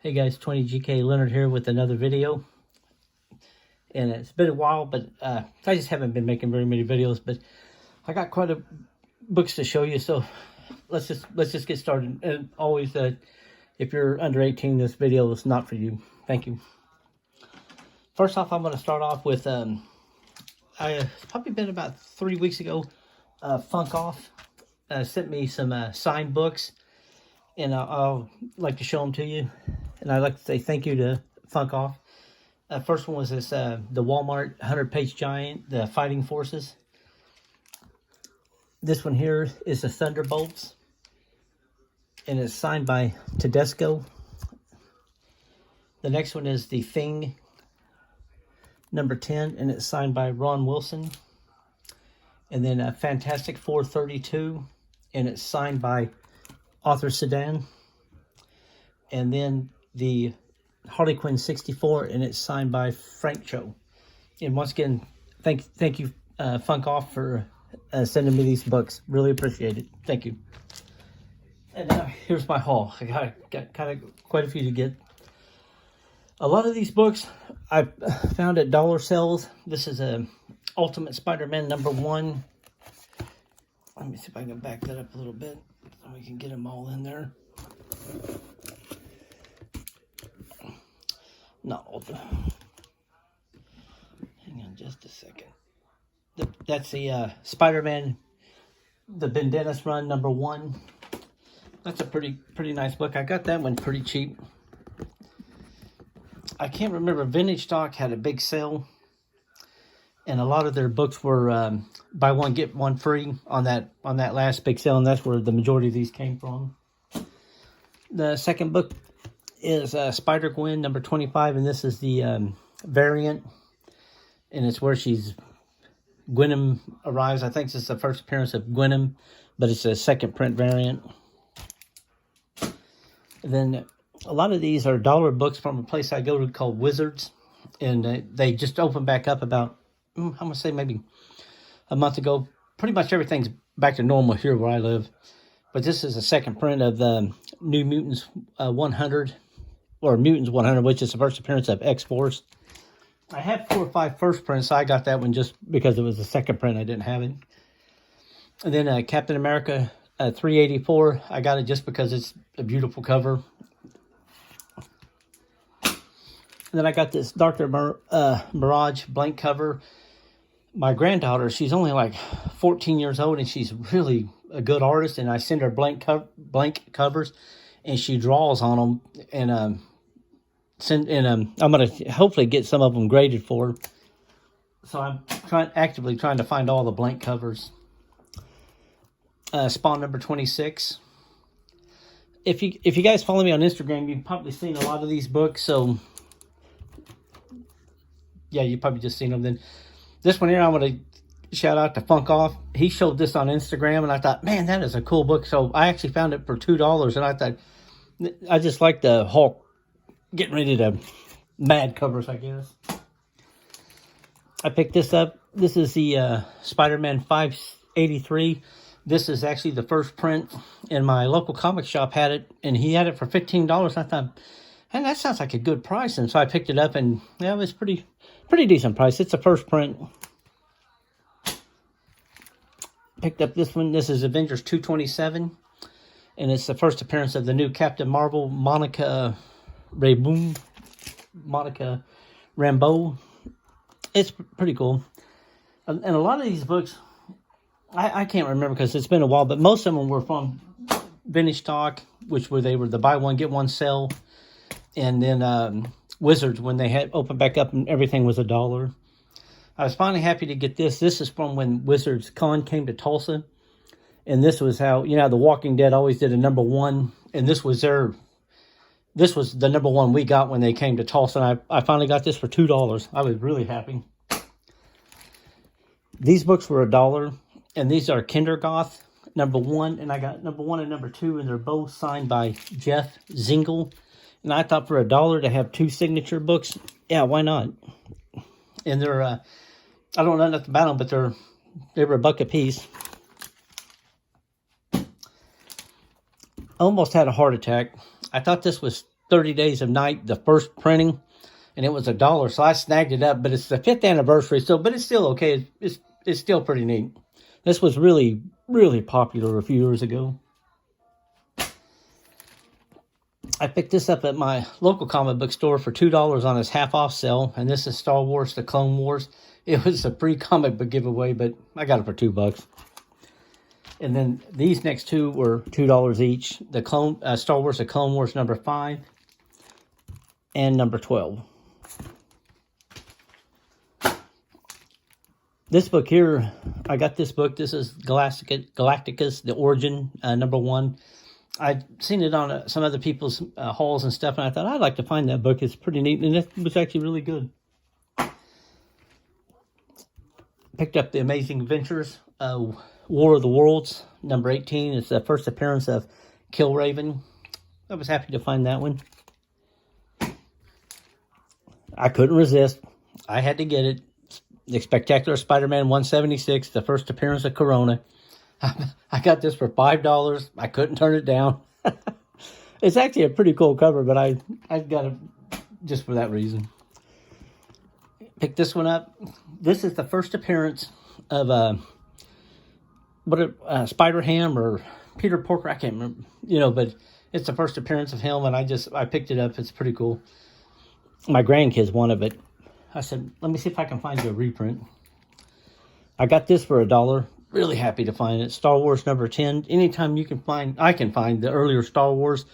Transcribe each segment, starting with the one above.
Hey guys, 20GK Leonard here with another video. And it's been a while, but I just haven't been making very many videos, but I got quite a books to show you, so let's just get started. And always, if you're under 18, this video is not for you. Thank you. First off, I'm going to start off with, it's probably been about 3 weeks ago, Funk Off sent me some signed books, and I'll like to show them to you. And I'd like to say thank you to Funk Off. First one was this, the Walmart 100-page giant, the Fighting Forces. This one here is the Thunderbolts, and it's signed by Tedesco. The next one is the Thing, number 10, and it's signed by Ron Wilson. And then Fantastic Four 32, and it's signed by Arthur Sedan. And then the Harley Quinn 64, and it's signed by Frank Cho. And once again, thank you, Funk Off, for sending me these books. Really appreciate it. Thank you. And now here's my haul. I got kind of quite a few to get. A lot of these books I found at dollar sales. This is a Ultimate Spider-Man #1. Let me see if I can back that up a little bit so we can get them all in there. Not all the... Hang on just a second. That's the Spider-Man, the Bendis run #1. That's a pretty nice book. I got that one pretty cheap. I can't remember. Vintage Stock had a big sale, and a lot of their books were buy one get one free on that last big sale, and that's where the majority of these came from. The second book is Spider-Gwen #25, and this is the variant, and it's where Gwenom arrives. I think this is the first appearance of Gwenom, but it's a second print variant. And then a lot of these are dollar books from a place I go to called Wizards, and they just opened back up about, I'm going to say maybe a month ago. Pretty much everything's back to normal here where I live. But this is a second print of the New Mutants 100, or Mutants 100, which is the first appearance of X-Force. I have 4 or 5 first prints, so I got that one just because it was the second print. I didn't have it. And then Captain America 384, I got it just because it's a beautiful cover. And then I got this Dr. Mirage blank cover. My granddaughter, she's only like 14 years old, and she's really a good artist, and I send her blank covers, and she draws on them, and I'm going to hopefully get some of them graded for her. So I'm actively trying to find all the blank covers. Spawn #26. If you guys follow me on Instagram, you've probably seen a lot of these books, so yeah, you've probably just seen them. Then this one here, I want to shout out to Funk Off. He showed this on Instagram, and I thought, man, that is a cool book. So I actually found it for $2, and I thought, I just like the Hulk getting ready to mad covers, I guess. I picked this up. This is the Spider-Man 583. This is actually the first print, and my local comic shop had it, and he had it for $15. I thought, man, that sounds like a good price. And so I picked it up, and yeah, it was pretty decent price. It's a first print. Picked up this one. This is Avengers 227, and it's the first appearance of the new Captain Marvel, Monica Rambeau. It's pretty cool. And a lot of these books, I can't remember because it's been a while, but most of them were from Vintage Stock, which they were the buy one get one sale, and then Wizards when they had opened back up and everything was $1. I was finally happy to get this. This is from when Wizards Con came to Tulsa, and this was how, The Walking Dead always did a #1, and this was the #1 we got when they came to Tulsa, and I finally got this for $2. I was really happy. These books were $1, and these are Kindergoth #1, and I got #1 and #2, and they're both signed by Jeff Zingle. And I thought for $1 to have 2 signature books, yeah, why not? And they're, I don't know nothing about them, but they were $1 a piece. Almost had a heart attack. I thought this was 30 Days of Night, the first printing, and it was $1, so I snagged it up. But it's the 5th anniversary, but it's still okay. It's still pretty neat. This was really, really popular a few years ago. I picked this up at my local comic book store for $2 on his half-off sale, and this is Star Wars: The Clone Wars. It was a free comic book giveaway, but I got it for $2. And then these next two were $2 each. The Star Wars: The Clone Wars number 5 and number 12. This book here, I got this book. This is Galacticus, The Origin, number 1. I'd seen it on some other people's hauls and stuff, and I thought I'd like to find that book. It's pretty neat, and it was actually really good. Picked up The Amazing Adventures, War of the Worlds, number 18. It's the first appearance of Killraven. I was happy to find that one. I couldn't resist. I had to get it. The Spectacular Spider-Man 176, the first appearance of Corona. I got this for $5. I couldn't turn it down. It's actually a pretty cool cover, but I got it just for that reason. Picked this one up. This is the first appearance of Spider-Ham or Peter Porker. I can't remember, but it's the first appearance of him, and I picked it up. It's pretty cool. My grandkids wanted it. I said, let me see if I can find you a reprint. I got this for $1. Really happy to find it. Star Wars number 10. Anytime I can find the earlier Star Wars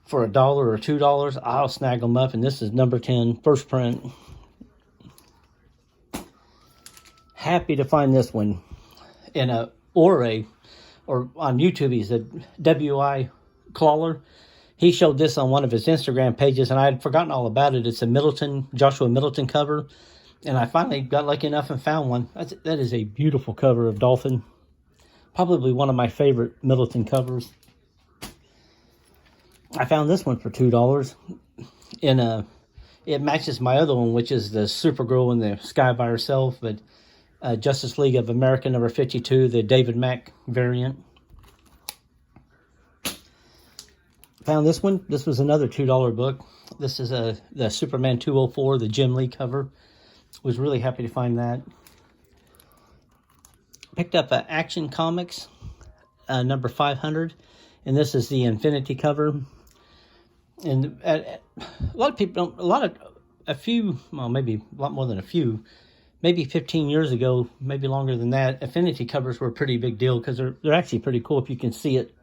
for $1 or $2, I'll snag them up. And this is number 10, first print. Happy to find this one in a or on YouTube. He's a W.I. Clawler. He showed this on one of his Instagram pages, and I had forgotten all about it. It's a Joshua Middleton cover. And I finally got lucky enough and found one. That is a beautiful cover of Dolphin. Probably one of my favorite Middleton covers. I found this one for $2. It matches my other one, which is the Supergirl in the sky by herself. But Justice League of America number 52, the David Mack variant. Found this one. This was another $2 book. This is the Superman 204, the Jim Lee cover. Was really happy to find that. Picked up Action Comics, number 500, and this is the Infinity cover. And a lot of people, maybe a lot more than a few, maybe 15 years ago, maybe longer than that, Infinity covers were a pretty big deal because they're actually pretty cool if you can see it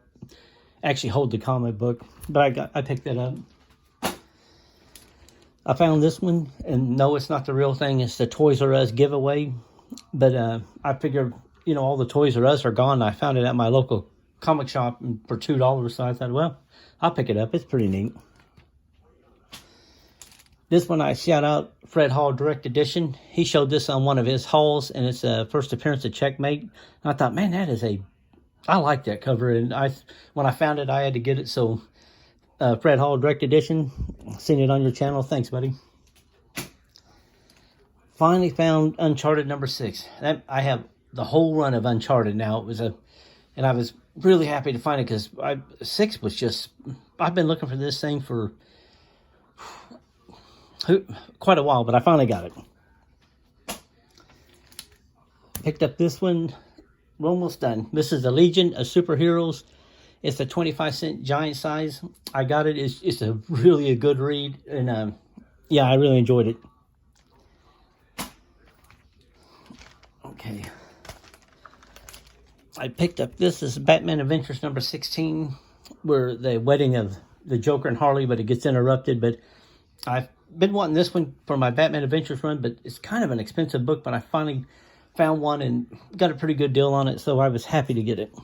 actually hold the comic book. But I picked that up. I found this one, and no, it's not the real thing. It's the Toys R Us giveaway. But I figured, all the Toys R Us are gone. I found it at my local comic shop for $2, so I thought, well, I'll pick it up. It's pretty neat. This one I shout out, Fred Hall Direct Edition. He showed this on one of his hauls, and it's a first appearance of Checkmate. And I thought, man, I like that cover. And when I found it, I had to get it, so... Fred Hall Direct Edition. Seen it on your channel. Thanks, buddy. Finally found Uncharted number 6. I have the whole run of Uncharted now. And I was really happy to find it because 6 was just... I've been looking for this thing for quite a while, but I finally got it. Picked up this one. We're almost done. This is the Legion of Superheroes. It's a 25-cent giant size. I got it. It's a really good read. And, I really enjoyed it. Okay. I picked up this is Batman Adventures number 16. Where the wedding of the Joker and Harley, but it gets interrupted. But I've been wanting this one for my Batman Adventures run, but it's kind of an expensive book. But I finally found one and got a pretty good deal on it, so I was happy to get it.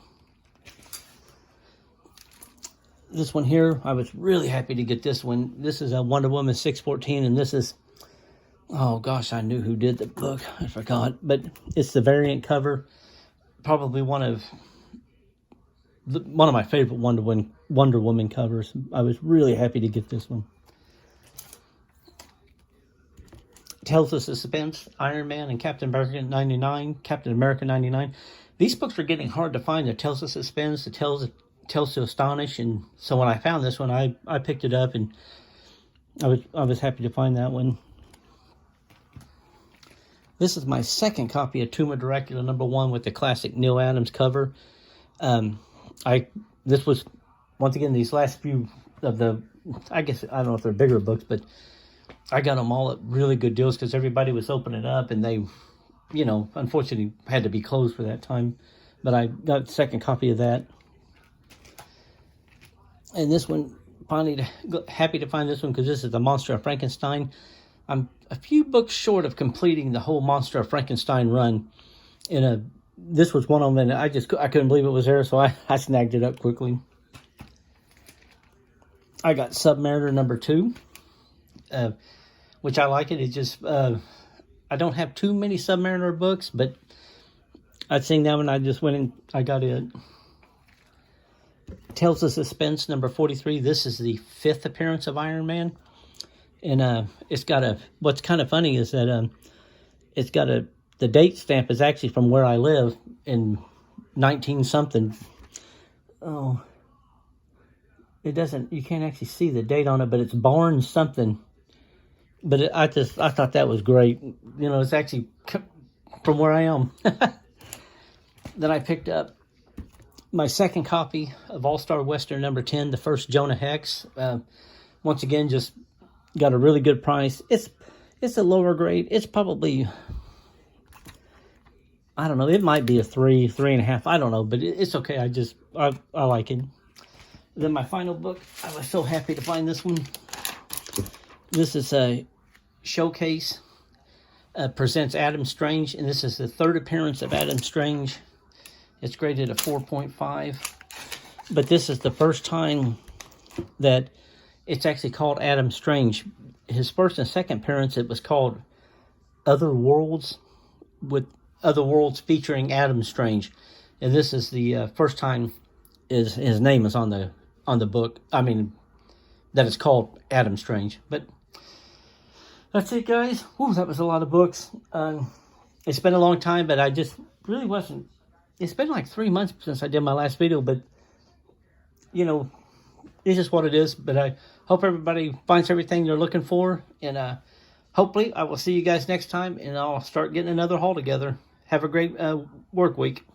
This one here, I was really happy to get this one. This is a Wonder Woman 614, and this is, oh gosh, I knew who did the book. I forgot, but it's the variant cover. Probably one of my favorite Wonder Woman covers. I was really happy to get this one. Tales of Suspense, Iron Man and Captain America 99, Captain America 99. These books are getting hard to find. The Tales of Suspense, the Tales to Astonish, and so when I found this one, I picked it up, and I was happy to find that one. This is my second copy of Tomb of Dracula #1 with the classic Neal Adams cover. This was, once again, these last few of the, I guess, I don't know if they're bigger books, but I got them all at really good deals because everybody was opening up, and they, you know, unfortunately had to be closed for that time. But I got a second copy of that. And this one, finally happy to find this one because this is the Monster of Frankenstein. I'm a few books short of completing the whole Monster of Frankenstein run. This was one of them, and I couldn't believe it was there, so I snagged it up quickly. I got Submariner #2, which I like it. It just, I don't have too many Submariner books, but I'd seen that one. I just went and I got it. Tales of Suspense #43. This is the 5th appearance of Iron Man. And it's got what's kind of funny is that it's got the date stamp is actually from where I live in 19-something. Oh, it doesn't, you can't actually see the date on it, but it's Barnes something. But I thought that was great. You know, it's actually from where I am. Then I picked up my second copy of All-Star Western #10, the first Jonah Hex. Once again, just got a really good price. It's a lower grade. It's probably, I don't know, it might be a 3.5. I don't know, but it's okay. I like it. Then my final book, I was so happy to find this one. This is a Showcase presents Adam Strange, and this is the 3rd appearance of Adam Strange. It's graded a 4.5, but this is the first time that it's actually called Adam Strange. His first and second appearance, it was called Other Worlds, with Other Worlds featuring Adam Strange, and this is the first time his name is on the book. I mean, that it's called Adam Strange. But that's it, guys. Ooh, that was a lot of books. It's been a long time, but I just really wasn't. It's been like 3 months since I did my last video, but you know, it's just what it is. But I hope everybody finds everything they're looking for, and hopefully I will see you guys next time, and I'll start getting another haul together. Have a great work week.